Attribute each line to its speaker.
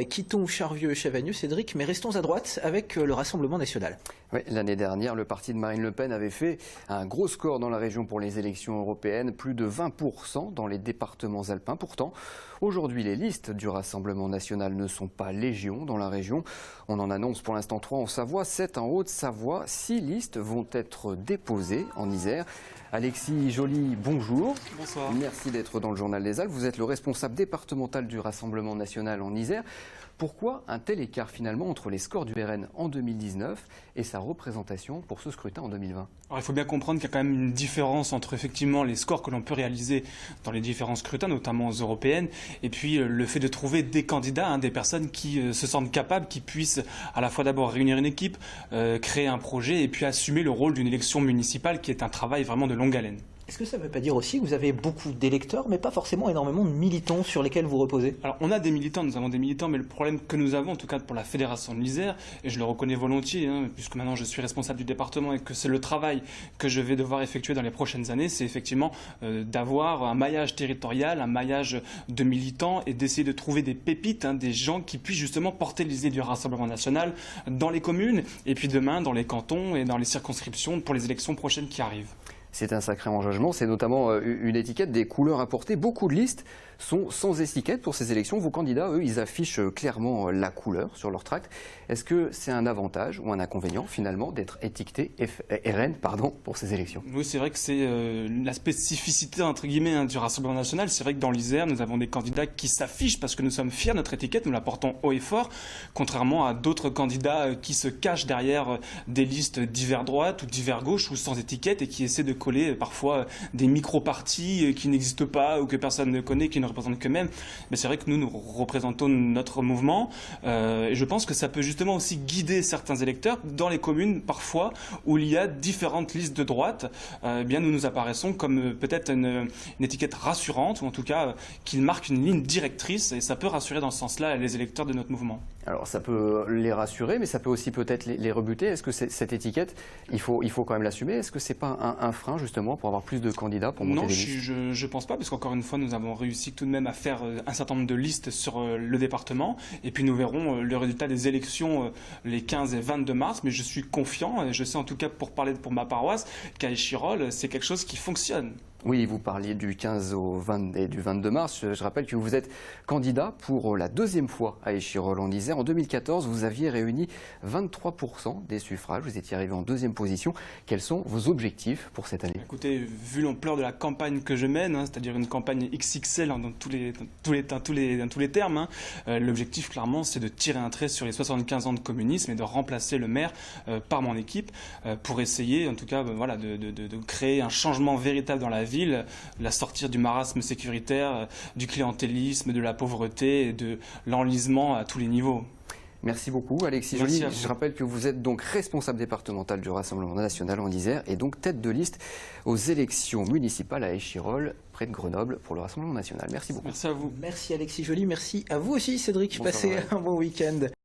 Speaker 1: Quittons Charvieux et Chavagneux, Cédric, mais restons à droite avec le Rassemblement national.
Speaker 2: Oui, l'année dernière, le parti de Marine Le Pen avait fait un gros score dans la région pour les élections européennes, plus de 20% dans les départements alpins. Pourtant, aujourd'hui, les listes du Rassemblement national ne sont pas légion dans la région. On en annonce pour l'instant 3 en Savoie, 7 en Haute-Savoie. 6 listes vont être déposées en Isère. Alexis Joly, bonjour.
Speaker 3: Bonsoir.
Speaker 2: Merci d'être dans le Journal des Alpes. Vous êtes le responsable départemental du Rassemblement national en Isère. Pourquoi un tel écart finalement entre les scores du RN en 2019 et sa représentation pour ce scrutin en 2020?
Speaker 3: Alors, il faut bien comprendre qu'il y a quand même une différence entre effectivement les scores que l'on peut réaliser dans les différents scrutins, notamment aux européennes, et puis le fait de trouver des candidats, des personnes qui se sentent capables, qui puissent à la fois d'abord réunir une équipe, créer un projet et puis assumer le rôle d'une élection municipale qui est un travail vraiment de longue haleine.
Speaker 1: Est-ce que ça ne veut pas dire aussi que vous avez beaucoup d'électeurs, mais pas forcément énormément de militants sur lesquels vous reposez?
Speaker 3: Alors on a des militants, nous avons des militants, mais le problème que nous avons, en tout cas pour la Fédération de l'Isère, et je le reconnais volontiers, puisque maintenant je suis responsable du département et que c'est le travail que je vais devoir effectuer dans les prochaines années, c'est effectivement d'avoir un maillage territorial, un maillage de militants et d'essayer de trouver des pépites, des gens qui puissent justement porter les idées du Rassemblement national dans les communes et puis demain dans les cantons et dans les circonscriptions pour les élections prochaines qui arrivent.
Speaker 2: C'est un sacré engagement, c'est notamment une étiquette, des couleurs apportées. Beaucoup de listes sont sans étiquette pour ces élections. Vos candidats, eux, ils affichent clairement la couleur sur leur tract. Est-ce que c'est un avantage ou un inconvénient finalement d'être étiqueté RN pour ces élections?
Speaker 3: Oui, c'est vrai que c'est la spécificité entre guillemets du Rassemblement national. C'est vrai que dans l'Isère, nous avons des candidats qui s'affichent parce que nous sommes fiers de notre étiquette, nous la portons haut et fort, contrairement à d'autres candidats qui se cachent derrière des listes divers droite ou divers gauche ou sans étiquette et qui essaient de coller parfois des micro-partis qui n'existent pas ou que personne ne connaît, qui ne représentent qu'eux-mêmes. Mais c'est vrai que nous représentons notre mouvement et je pense que ça peut justement aussi guider certains électeurs dans les communes parfois où il y a différentes listes de droite. Bien nous nous apparaissons comme peut-être une étiquette rassurante ou en tout cas qui marque une ligne directrice et ça peut rassurer dans ce sens-là les électeurs de notre mouvement.
Speaker 2: Alors ça peut les rassurer, mais ça peut aussi peut-être les rebuter. Est-ce que cette étiquette, il faut quand même l'assumer? Est-ce que c'est pas un frein justement pour avoir plus de candidats pour monter des listes?
Speaker 3: Non, je pense pas, parce qu'encore une fois, nous avons réussi tout de même à faire un certain nombre de listes sur le département, et puis nous verrons le résultat des élections les 15 et 22 mars, mais je suis confiant, et je sais en tout cas pour parler pour ma paroisse, qu'à Échirolles, c'est quelque chose qui fonctionne.
Speaker 2: Oui, vous parliez du 15 au 20 et du 22 mars. Je rappelle que vous êtes candidat pour la 2e fois à Échirolles en Isère. En 2014, vous aviez réuni 23% des suffrages. Vous étiez arrivé en 2e position. Quels sont vos objectifs pour cette année?
Speaker 3: Écoutez, vu l'ampleur de la campagne que je mène, c'est-à-dire une campagne XXL dans tous les termes, l'objectif clairement c'est de tirer un trait sur les 75 ans de communisme et de remplacer le maire par mon équipe pour essayer en tout cas de créer un changement véritable dans la ville, la sortir du marasme sécuritaire, du clientélisme, de la pauvreté et de l'enlisement à tous les niveaux.
Speaker 2: Merci beaucoup Alexis Joly. Je rappelle que vous êtes donc responsable départemental du Rassemblement national en Isère et donc tête de liste aux élections municipales à Échirolles, près de Grenoble, pour le Rassemblement national. Merci beaucoup.
Speaker 3: Merci à vous.
Speaker 1: Merci Alexis Joly, merci à vous aussi Cédric.
Speaker 2: Bonsoir,
Speaker 1: Passez un bon week-end.